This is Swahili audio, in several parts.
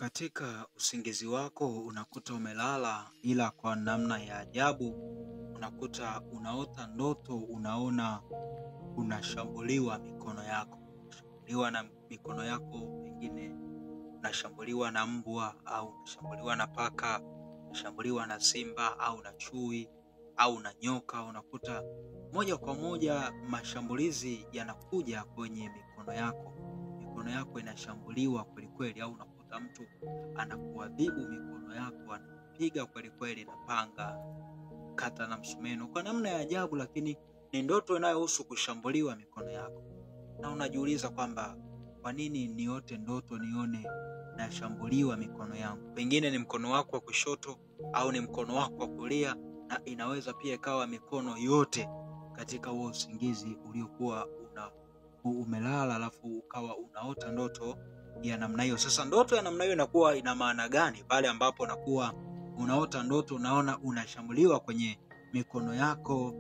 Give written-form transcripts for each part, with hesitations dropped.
Katika usingizi wako unakuta umelala, ila kwa namna ya ajabu unakuta unaota ndoto, unaona unashambuliwa mikono yako. Unashambuliwa na mikono yako, pengine unashambuliwa na mbwa au unashambuliwa na paka, unashambuliwa na simba au na chui au na nyoka. Unakuta moja kwa moja mashambulizi yanakuja kwenye mikono yako. Mikono yako inashambuliwa kweli kweli, au unakuta mtu anakuadhibu mikono yako, anapiga kweli kweli na panga, kata na msumeno kwa namna ya ajabu, lakini ni ndoto inayohusu kushambuliwa mikono yako. Na unajiuliza kwamba kwa nini niote ndoto nione nashambuliwa mikono yangu? Pengine ni mkono wako wa kushoto au ni mkono wako wa kulia, na inaweza pia ikawa mikono yote katika huo usingizi uliokuwa umelala, alafu ukawa unaota ndoto ya namna hiyo. Sasa ndoto ya namna hiyo inakuwa ina maana gani pale ambapo unakuwa unaota ndoto unaona unashambuliwa kwenye mikono yako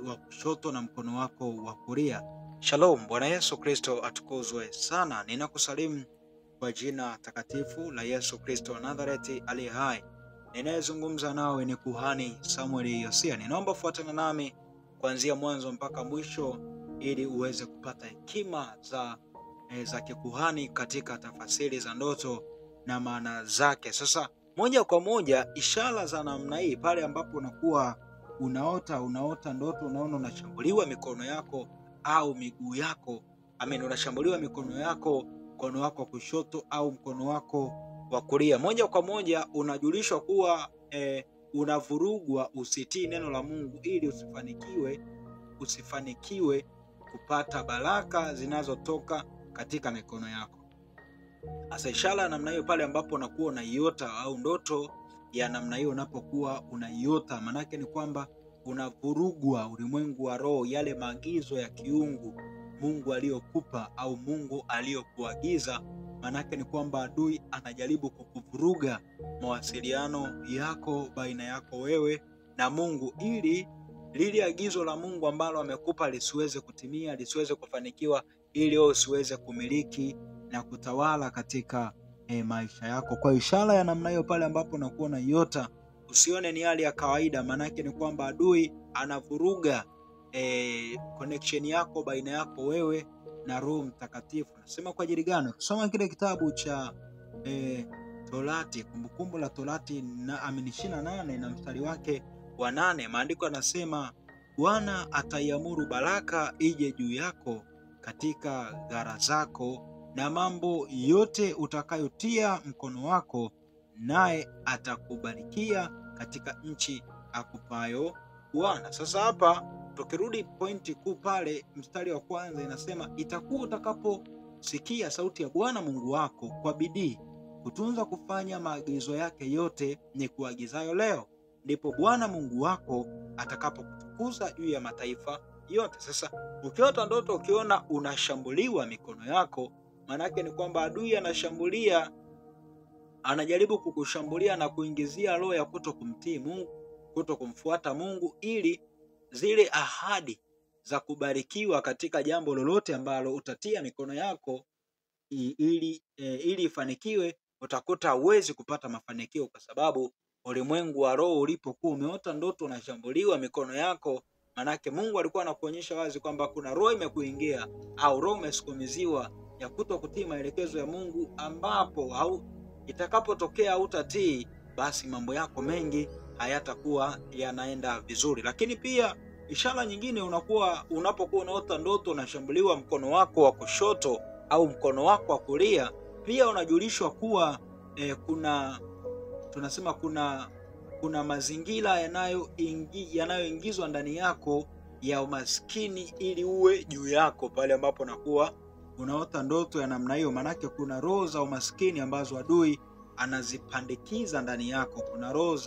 wa kushoto na mkono wako wa kulia? Shalom, Bwana Yesu Kristo atukuzwe sana. Ninakusalimu kwa jina takatifu la Yesu Kristo wa Nazareti aliye hai. Ninayezungumza nawe ni kuhani Samuel Yosia. Ninaomba fuatana nami kuanzia mwanzo mpaka mwisho ili uweze kupata hekima za kikuhani katika tafasiri za ndoto na maana zake. Sasa moja kwa moja, ishara za namna hii pale ambapo unakuwa unaota ndoto unaona unashambuliwa mikono yako au miguu yako, unashambuliwa mikono yako, mkono wako wa kushoto au mkono wako wa kulia, moja kwa moja unajulishwa kuwa unavurugwa usitii neno la Mungu ili usifanikiwe kupata baraka zinazotoka katika mikono yako. Asa ishara ya namna hiyo pale ambapo unakuwa unaiota au ndoto ya namna hiyo unapokuwa unaiota, manake ni kwamba unavurugwa ulimwengu wa roho, yale maagizo ya kiungu Mungu aliyokupa au Mungu aliyokuagiza. Manake ni kwamba adui anajaribu kukuvuruga mawasiliano yako baina yako wewe na Mungu, ili lile agizo la Mungu ambalo amekupa lisiweze kutimia, lisiweze kufanikiwa, ili wewe usiweze kumiliki na kutawala katika maisha yako. Kwa ishara ya namna hiyo pale ambapo unakuwa unaiota, usione ni hali ya kawaida, manake ni kwamba adui anavuruga connection yako baina yako wewe na Roho Mtakatifu. Nasema kwa ajili gani? Kusoma kile kitabu cha Torati, Kumbukumbu la Torati na 28 na mstari wake wa 8, maandiko yanasema Bwana ataiamuru baraka ije juu yako katika gara zako na mambo yote utakayotia mkono wako, naye atakubarikia katika nchi akupayo Bwana. Sasa hapa tukirudi pointi kuu pale mstari wa kwanza, inasema itakuwa utakaposikia sauti ya Bwana Mungu wako kwa bidii kutunza kufanya maagizo yake yote ni kuagizayo leo, ndipo Bwana Mungu wako atakapokutukuza juu ya mataifa yote. Sasa ukiota ndoto ukiona unashambuliwa mikono yako, manake ni kwamba adui anashambulia, anajaribu kukushambulia na kuingizia roho ya kutokumtii Mungu, kutokumfuata Mungu, ili zile ahadi za kubarikiwa katika jambo lolote ambalo utatia mikono yako ili ifanikiwe, utakuta huwezi kupata mafanikio, kwa sababu ulimwengu wa roho ulipokuwa umeota ndoto unashambuliwa mikono yako, manake Mungu alikuwa anakuonyesha wazi kwamba kuna roho imekuingia au roho umesukumiziwa ya kutokutii maelekezo ya Mungu, ambapo au itakapotokea utatii, basi mambo yako mengi hayatakuwa yanaenda vizuri. Lakini pia ishara nyingine, unapokuwa unaota ndoto unashambuliwa mkono wako wa kushoto au mkono wako wa kulia, pia unajulishwa kuwa kuna mazingira yanayoingizwa ndani yako ya umaskini ili uwe juu yako pale ambapo unakuwa unaota ndoto ya namna hiyo. Manake kuna roho za umaskini ambazo adui anazipandikiza ndani yako. Kuna roho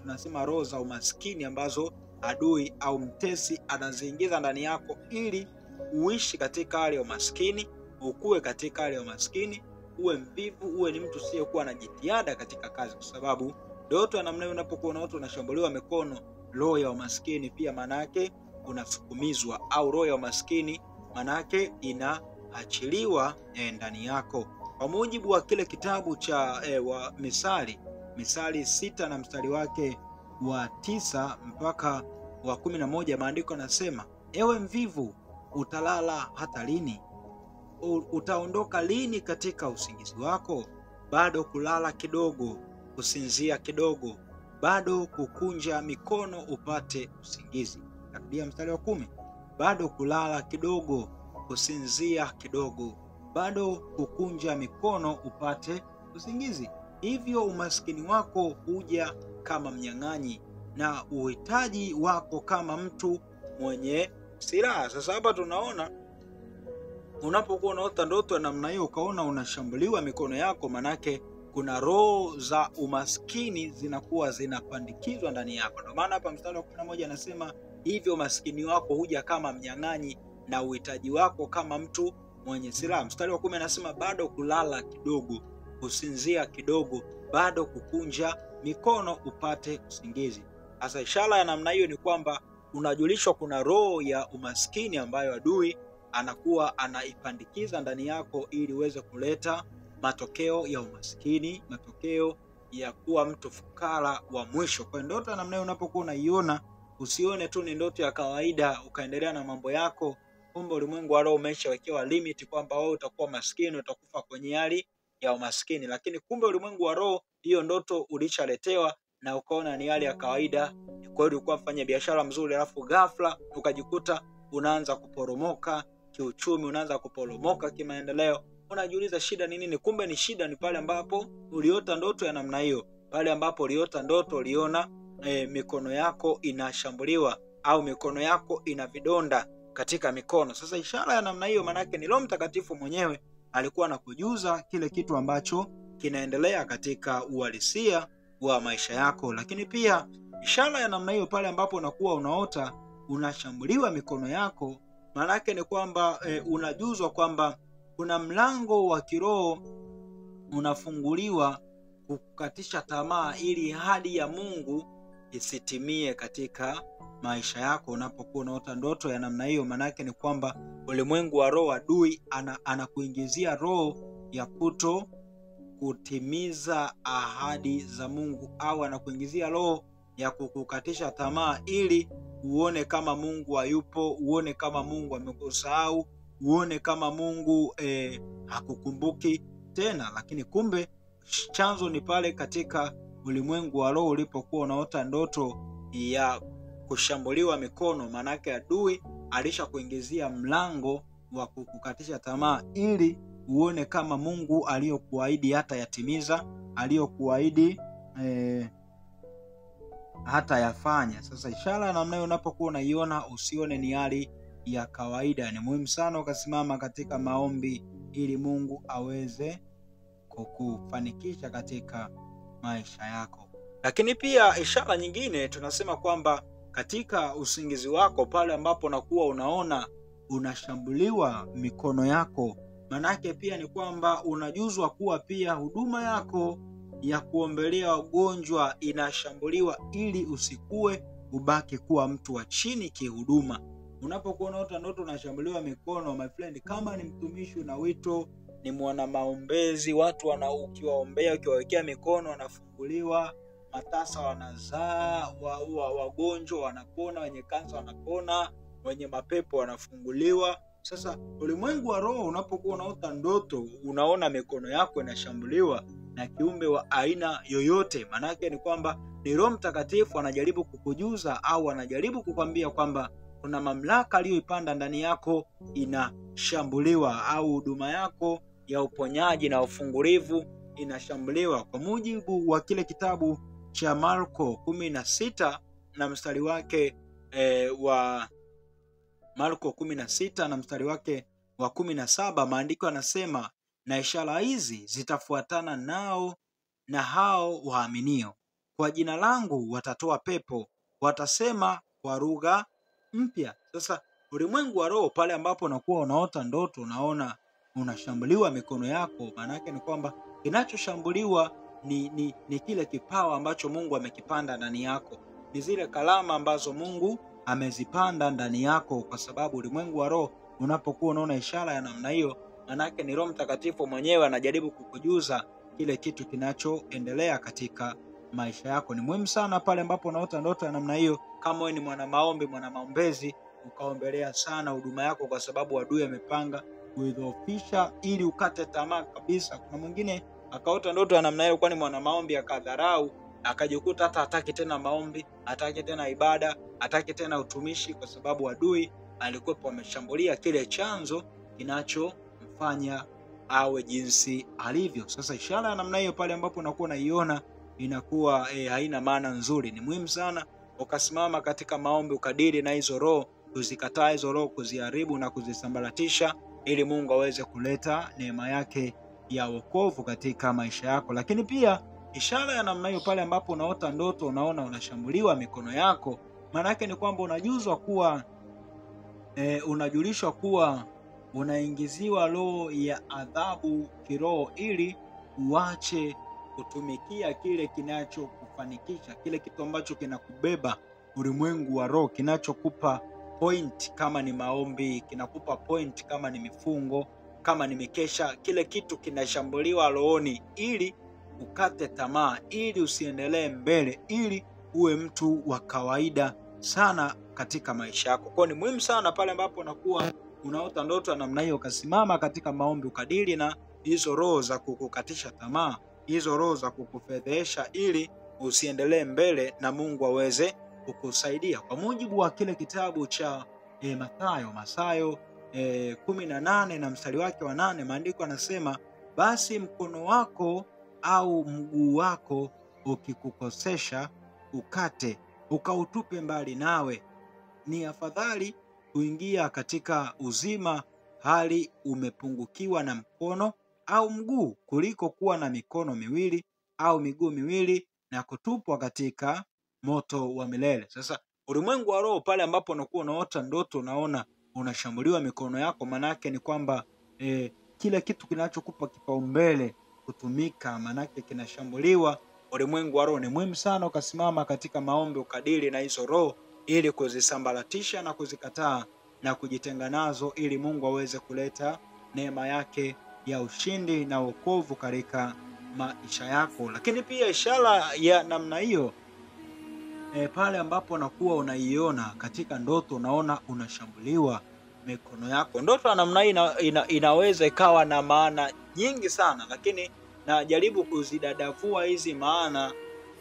tunasema roho za umaskini ambazo adui au mtesi anaziingiza ndani yako ili uishi katika hali ya umaskini, ukue katika hali ya umaskini, uwe mvivu, uwe ni mtu usiyekuwa na jitihada katika kazi. Kwa sababu ndoto ya namna hiyo unapokuwa unaota unashambuliwa mikono, roho ya umaskini pia manake unasukumizwa, au roho ya umaskini manake inaachiliwa ndani yako. Kwa mujibu wa kile kitabu cha wa Misali 6 na mstari wake wa 9 mpaka wa 11, maandiko yanasema, ewe mvivu, utalala hata lini? Utaondoka lini katika usingizi wako? Bado kulala kidogo, kusinzia kidogo, bado kukunja mikono upate usingizi. Narudia mstari wa 10, bado kulala kidogo, kusinzia kidogo, bado kukunja mikono upate usingizi. Hivyo umaskini wako huja kama mnyang'anyi na uhitaji wako kama mtu mwenye silaha. Sasa hapa tunaona unapokuwa unaota ndoto ya namna hiyo ukaona unashambuliwa mikono yako, manake kuna roho za umaskini zinakuwa zinapandikizwa ndani yako. Ndio maana hapa mstari wa 11 anasema hivyo umaskini wako huja kama mnyang'anyi na uhitaji wako kama mtu mwenye silaha. Mstari wa 10 anasema bado kulala kidogo, kusinzia kidogo, bado kukunja mikono upate usingizi. Sasa ishara ya namna hiyo ni kwamba unajulishwa kuna roho ya umaskini ambayo adui anakuwa anaipandikiza ndani yako ili uweze kuleta matokeo ya umaskini, matokeo ya kuwa mtu fukara wa mwisho. Kwa ndoto namna hiyo unapokuwa unaiona, usione tu ni ndoto ya kawaida ukaendelea na mambo yako. Kumbe ulimwengu wa roho umeshawekewa limit kwamba wewe utakuwa maskini, utakufa kwenye hali ya umaskini. Lakini kumbe ulimwengu wa roho hiyo ndoto ulishaletewa na ukaona ni hali ya kawaida. Kwa hiyo ulikuwa mfanya biashara mzuri, alafu ghafla ukajikuta unaanza kuporomoka kiuchumi, unaanza kuporomoka kimaendeleo. Unajiuliza shida ni nini? Kumbe ni shida ni pale ambapo uliota ndoto ya namna hiyo. Pale ambapo uliota ndoto uliona mikono yako inashambuliwa au mikono yako ina vidonda katika mikono. Sasa ishara ya namna hiyo manake ni Roho Mtakatifu mwenyewe alikuwa anakujuza kile kitu ambacho kinaendelea katika uhalisia wa maisha yako. Lakini pia ishara ya namna hiyo pale ambapo unakuwa unaota unashambuliwa mikono yako, manake ni kwamba unajuzwa kwamba kuna mlango wa kiroho unafunguliwa kukatisha tamaa ili hadi ya Mungu isitimie katika maisha yako. Unapokuwa unaota ndoto ya namna hiyo, manake ni kwamba ulimwengu wa roho adui anakuingizia roho ya kuto kutimiza ahadi za Mungu, au anakuingizia roho ya kukukatisha tamaa ili uone kama Mungu hayupo, uone kama Mungu amekusahau, uone kama Mungu hakukumbuki tena. Lakini kumbe chanzo ni pale katika ulimwengu wa roho ulipokuwa unaota ndoto ya kushambuliwa mikono, manake adui alishakuingizia mlango wa kukukatisha tamaa ili uone kama Mungu aliyokuahidi hata yatimiza, aliyokuahidi hata yafanya. Sasa ishara namna hiyo unapokuwa unaiona, usione ni hali ya kawaida. Ni muhimu sana ukasimama katika maombi ili Mungu aweze kukufanikisha katika maisha yako. Lakini pia ishara nyingine tunasema kwamba katika usingizi wako pale ambapo unakuwa unaona unashambuliwa mikono yako, manake pia ni kwamba unajuzwa kuwa pia huduma yako ya kuombelea wagonjwa inashambuliwa ili usikue ubaki kuwa mtu wa chini kihuduma. Unapokuwa unaota ndoto unashambuliwa mikono, my friend, kama ni mtumishi na wito, ni mwana maombezi, watu ukiwaombea, ukiwawekea mikono wanafunguliwa, matasa wanazaa, wagonjwa wanapona, wenye kansa wanapona, wenye mapepo wanafunguliwa. Sasa ulimwengu wa roho unapokuwa unaota ndoto unaona mikono yako inashambuliwa na kiumbe wa aina yoyote, manake ni kwamba ni Roho Mtakatifu anajaribu kukujuza au anajaribu kukwambia kwamba kuna mamlaka aliyoipanda ndani yako inashambuliwa, au huduma yako ya uponyaji na ufungulivu inashambuliwa. Kwa mujibu wa kile kitabu cha Marko 16 na mstari wake wa Marko 16 na mstari wake wa 17, maandiko yanasema, na ishara hizi zitafuatana nao na hao waaminio, kwa jina langu watatoa pepo, watasema kwa lugha mpya. Sasa ulimwengu wa roho pale ambapo unakuwa unaota ndoto unaona unashambuliwa mikono yako, maana yake ni kwamba kinachoshambuliwa ni kile kipawa ambacho Mungu amekipanda ndani yako, ni zile kalama ambazo Mungu amezipanda ndani yako. Kwa sababu ulimwengu wa roho unapokuwa unaona ishara ya namna hiyo, Manake ni Roho Mtakatifu mwenyewe anajaribu kukujuza kile kitu kinachoendelea katika maisha yako. Ni muhimu sana pale ambapo unaota ndoto ya namna hiyo, kama wewe ni mwana maombi, mwana maombezi, ukaombelea sana huduma yako, kwa sababu adui amepanga kuidhoofisha ili ukate tamaa kabisa. Kuna mwingine akaota ndoto ya namna hiyo, kwani mwana maombi akadharau, akajikuta hata hataki tena maombi, hataki tena ibada, hataki tena utumishi, kwa sababu adui alikuwa ameshambulia kile chanzo kinachomfanya awe jinsi alivyo. Sasa ishara ya namna hiyo pale ambapo unakuwa unaiona inakuwa haina maana nzuri. Ni muhimu sana ukasimama katika maombi, ukadiri na hizo roho, kuzikataa hizo roho, kuziharibu na kuzisambaratisha, ili Mungu aweze kuleta neema yake ya wokovu katika maisha yako. Lakini pia ishara ya namna hiyo pale ambapo unaota ndoto unaona unashambuliwa mikono yako, maana yake ni kwamba unajulishwa kuwa unaingiziwa roho ya adhabu kiroho, ili uache kutumikia kile kinachokufanikisha, kile kitu ambacho kinakubeba ulimwengu wa roho, kinachokupa point kama ni maombi, kinakupa point kama ni mifungo, kama ni mikesha. Kile kitu kinashambuliwa rohoni ili ukate tamaa, ili usiendelee mbele, ili uwe mtu wa kawaida sana katika maisha yako. Kwa ni muhimu sana pale ambapo unakuwa unaota ndoto ya namna hiyo, ukasimama katika maombi, ukadili na hizo roho za kukukatisha tamaa, hizo roho za kukufedhesha, ili usiendelee mbele na Mungu aweze kukusaidia. Kwa mujibu wa kile kitabu cha Mathayo 18 na mstari wake wa 8, maandiko yanasema, basi mkono wako au mguu wako ukikukosesha, ukate, ukautupe mbali nawe. Ni afadhali kuingia katika uzima hali umepungukiwa na mkono au mguu, kuliko kuwa na mikono miwili au miguu miwili na kutupwa katika moto wa milele. Sasa ulimwengu wa roho pale ambapo unakuwa unaota ndoto unaona unashambuliwa mikono yako, manake ni kwamba kile kitu kinachokupa kipaumbele kutumika, manake kinashambuliwa ulimwengu wa roho. Ni muhimu sana ukasimama katika maombi, ukadili na hizo roho, ili kuzisambaratisha na kuzikataa na kujitenga nazo, ili Mungu aweze kuleta neema yake ya ushindi na wokovu katika maisha yako. Lakini pia ishara ya namna hiyo pale ambapo unakuwa unaiona katika ndoto, unaona unashambuliwa mikono yako. Ndoto ya namna hii inaweza ikawa na maana nyingi sana, lakini najaribu kuzidadavua hizi maana.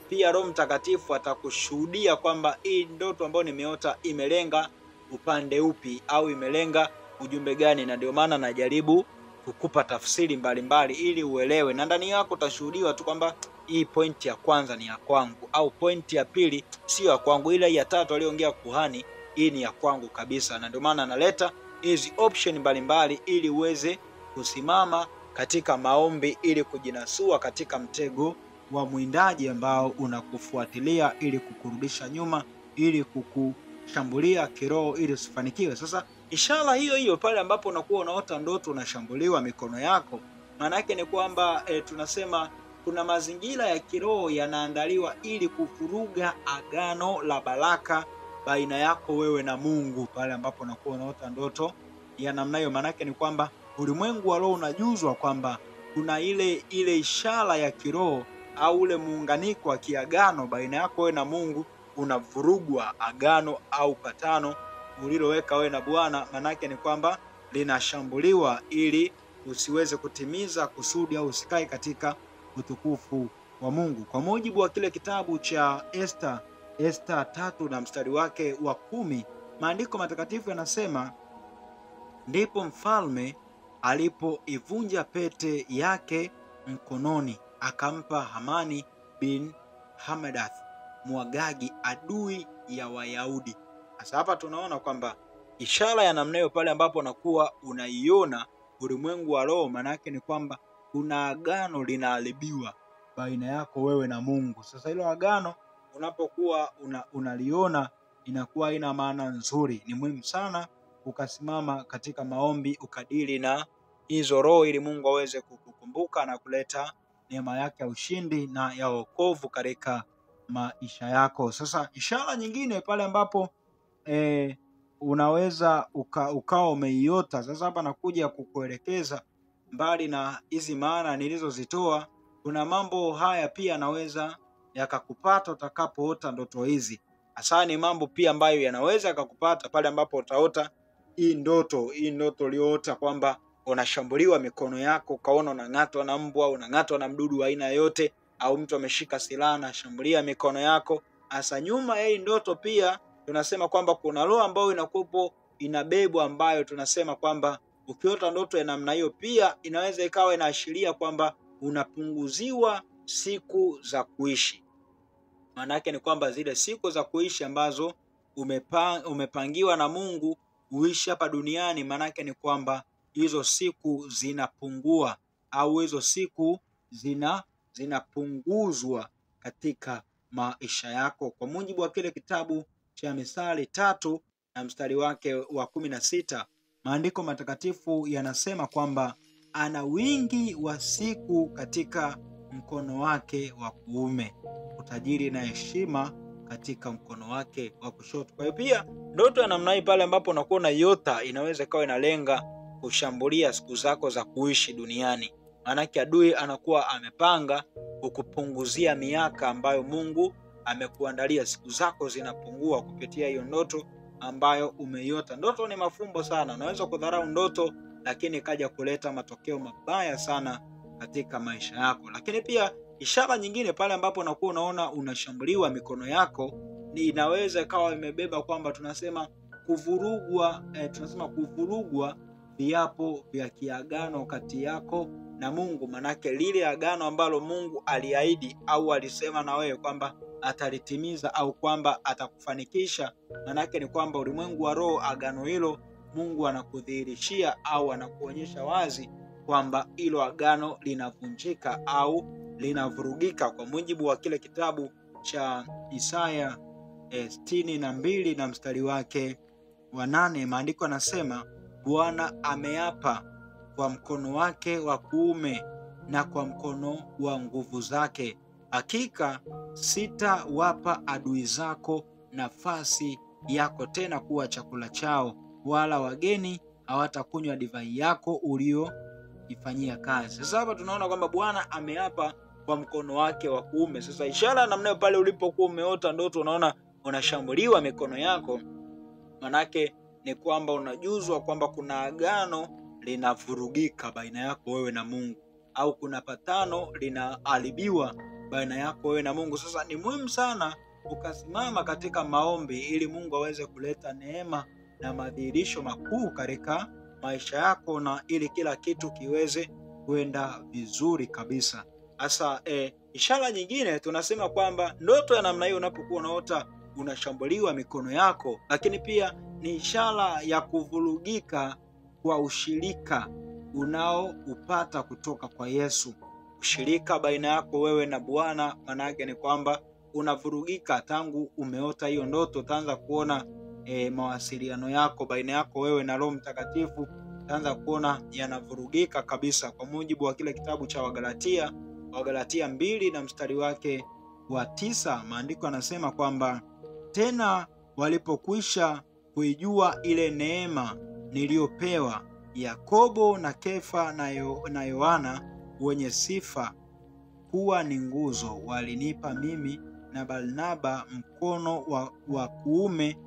Pia Roho Mtakatifu atakushuhudia kwamba hii ndoto ambayo nimeota imelenga upande upi au imelenga ujumbe gani, na ndio maana najaribu kukupa tafsiri mbalimbali ili uelewe, na ndani yako utashuhudiwa tu kwamba hii pointi ya kwanza ni ya kwangu, au pointi ya pili sio ya kwangu, ila ya tatu aliyoongea kuhani hii ni ya kwangu kabisa. Na ndio maana analeta hizi option mbalimbali ili uweze kusimama katika maombi, ili kujinasua katika mtego wa mwindaji ambao unakufuatilia ili kukurudisha nyuma, ili kukushambulia kiroho, ili usifanikiwe. Sasa ishara hiyo hiyo pale ambapo unakuwa unaota ndoto unashambuliwa mikono yako, maana yake ni kwamba tunasema kuna mazingira ya kiroho yanaandaliwa ili kufuruga agano la baraka baina yako wewe na Mungu. Pale ambapo unakuwa unaota ndoto ya namna hiyo, maana yake ni kwamba ulimwengu wa roho unajuzwa kwamba kuna ile ishara ya kiroho au ule muunganiko wa kiagano baina yako wewe na Mungu unavurugwa, agano au patano uliloweka wewe na Bwana, manake ni kwamba linashambuliwa ili usiweze kutimiza kusudi au usikae katika utukufu wa Mungu. Kwa mujibu wa kile kitabu cha Esther 3 na mstari wake wa 10, maandiko matakatifu yanasema, ndipo mfalme alipoivunja pete yake mkononi, akampa Hamani bin Hamadath Mwagagi, adui ya Wayahudi. Sasa hapa tunaona kwamba ishara ya namna hiyo pale ambapo unakuwa unaiona ulimwengu wa roho, maana yake ni kwamba kuna agano linaharibiwa baina yako wewe na Mungu. Sasa hilo agano unapokuwa unaliona inakuwa ina maana nzuri. Ni muhimu sana ukasimama katika maombi, ukadili na hizo roho, ili Mungu aweze kukukumbuka na kuleta neema yake ya ushindi na ya wokovu katika maisha yako. Sasa ishara nyingine pale ambapo unaweza ukawa umeiota. Sasa hapa nakuja kukuelekeza mbali na hizi maana nilizozitoa, kuna mambo haya pia yanaweza yakakupata utakapoota ndoto hizi. Hasa ni mambo pia ambayo yanaweza yakakupata pale ambapo utaota hii ndoto uliyoota kwamba unashambuliwa mikono yako, kaona unang'atwa na mbwa, unang'atwa na mdudu wa aina yote, au mtu ameshika silaha anashambulia mikono yako. Hasa nyuma ya hii ndoto pia tunasema kwamba kuna roho ambayo inakupo inabebwa, ambayo tunasema kwamba ukiota ndoto ya namna hiyo pia inaweza ikawa inaashiria kwamba unapunguziwa siku za kuishi. Maana yake ni kwamba zile siku za kuishi ambazo umepangiwa na Mungu uishi hapa duniani, maana yake ni kwamba hizo siku zinapungua, au hizo siku zinapunguzwa katika maisha yako. Kwa mujibu wa kile kitabu cha Mithali 3 na mstari wake wa 16, maandiko matakatifu yanasema kwamba ana wingi wa siku katika mkono wake wa kuume, utajiri na heshima katika mkono wake wa kushoto. Kwa hiyo pia ndoto ya namna hii pale ambapo unakuwa na yota inaweza ikawa inalenga kushambulia siku zako za kuishi duniani. Maanake adui anakuwa amepanga kukupunguzia miaka ambayo Mungu amekuandalia. Siku zako zinapungua kupitia hiyo ndoto ambayo umeiota. Ndoto ni mafumbo sana. Unaweza kudharau ndoto, lakini kaja kuleta matokeo mabaya sana katika maisha yako. Lakini pia ishara nyingine pale ambapo unakuwa unaona unashambuliwa mikono yako, ni inaweza ikawa imebeba kwamba tunasema kuvurugwa viapo vya kiagano kati yako na Mungu. Manake lile agano ambalo Mungu aliahidi au alisema na wewe kwamba atalitimiza au kwamba atakufanikisha, manake ni kwamba ulimwengu wa roho, agano hilo Mungu anakudhihirishia au anakuonyesha wazi kwamba hilo agano linavunjika au linavurugika. Kwa mujibu wa kile kitabu cha Isaya 62 na mstari wake wa 8, maandiko yanasema, Bwana ameapa kwa mkono wake wa kuume na kwa mkono wa nguvu zake, hakika sitawapa adui zako nafasi yako tena kuwa chakula chao, wala wageni hawatakunywa divai yako ulioifanyia kazi. Sasa hapa tunaona kwamba Bwana ameapa kwa mkono wake wa kuume. Sasa ishara namna pale ulipokuwa umeota ndoto unaona unashambuliwa mikono yako, manake ni kwamba unajuzwa kwamba kuna agano linavurugika baina yako wewe na Mungu, au kuna patano linaharibiwa baina yako wewe na Mungu. Sasa ni muhimu sana ukasimama katika maombi ili Mungu aweze kuleta neema na madhihirisho makuu katika maisha yako, na ili kila kitu kiweze kwenda vizuri kabisa. Sasa ishara nyingine tunasema kwamba ndoto ya namna hiyo unapokuwa unaota unashambuliwa mikono yako, lakini pia ni ishara ya kuvurugika kwa ushirika unaoupata kutoka kwa Yesu. Ushirika baina yako wewe na Bwana, maana yake ni kwamba unavurugika tangu umeota hiyo ndoto. Utaanza kuona mawasiliano yako baina yako wewe na Roho Mtakatifu, utaanza kuona yanavurugika kabisa. Kwa mujibu wa kile kitabu cha Wagalatia 2 na mstari wake wa 9, maandiko yanasema kwamba tena walipokwisha kuijua ile neema niliyopewa, Yakobo na Kefa na Yohana wenye sifa kuwa ni nguzo, walinipa mimi na Barnaba mkono wa kuume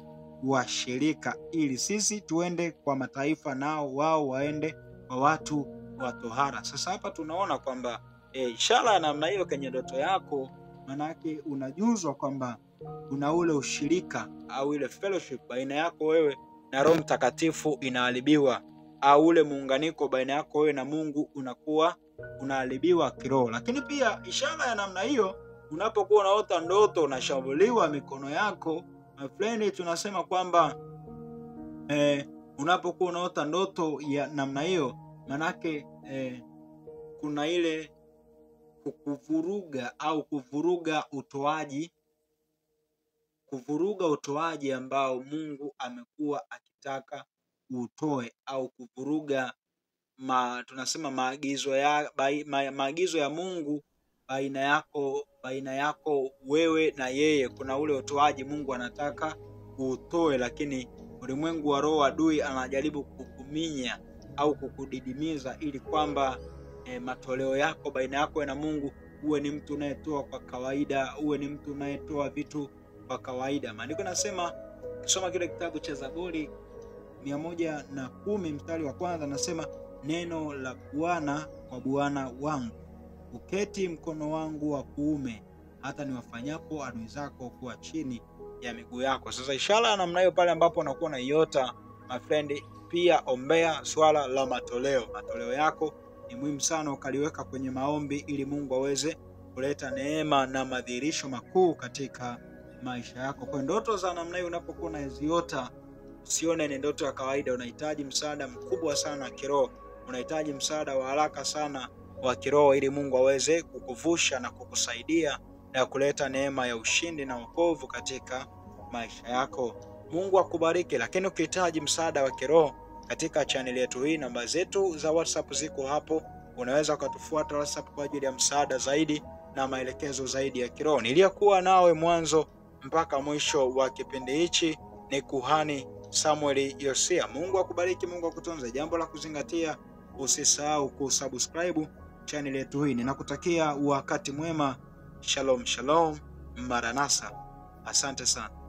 wa shirika, ili sisi tuende kwa mataifa nao wao waende kwa watu wa tohara. Sasa hapa tunaona kwamba ishara ya namna hiyo kwenye ndoto yako, manake unajuzwa kwamba kuna ule ushirika au ile fellowship baina yako wewe na Roho Mtakatifu inaharibiwa, au ule muunganiko baina yako wewe na Mungu unakuwa unaharibiwa kiroho. Lakini pia ishara ya namna hiyo unapokuwa unaota ndoto unashambuliwa mikono yako, my friend, tunasema kwamba unapokuwa unaota ndoto ya namna hiyo, manake kuna ile kuvuruga au kuvuruga utoaji ambao Mungu amekuwa akitaka utoe, au kuvuruga tunasema maagizo ya Mungu baina yako wewe na yeye. Kuna ule utoaji Mungu anataka utoe, lakini ulimwengu wa roho, adui anajaribu kukuminya au kukudidimiza, ili kwamba matoleo yako baina yako na Mungu uwe ni mtu unayetoa kwa kawaida, uwe ni mtu unayetoa vitu kwa kawaida. Maandiko nasema, ukisoma kile kitabu cha Zaburi 110 mstari wa kwanza, nasema neno la Bwana kwa Bwana wangu, uketi mkono wangu wa kuume, hata niwafanyapo adui zako kuwa chini ya miguu yako. Sasa ishara namna hiyo pale ambapo unakuwa na iota, my friend, pia ombea swala la matoleo. Matoleo yako ni muhimu sana ukaliweka kwenye maombi, ili Mungu aweze kuleta neema na madhihirisho makuu katika maisha yako. Kwa ndoto za namna hiyo unapokuwa unaziota, usione ni ndoto ya kawaida. Unahitaji msaada mkubwa sana wa kiroho, unahitaji msaada wa haraka sana wa kiroho, ili Mungu aweze kukuvusha na kukusaidia na kuleta neema ya ushindi na wokovu katika maisha yako. Mungu akubariki. Lakini ukihitaji msaada wa kiroho katika channel yetu hii, namba zetu za WhatsApp ziko hapo, unaweza ukatufuata WhatsApp kwa ajili ya msaada zaidi na maelekezo zaidi ya kiroho. Niliyekuwa nawe mwanzo mpaka mwisho wa kipindi hichi ni Kuhani Samuel Yosia. Mungu akubariki, Mungu akutunze. Jambo la kuzingatia, usisahau kusubscribe channel yetu hii. Ninakutakia wakati mwema. Shalom shalom, Maranatha. Asante sana.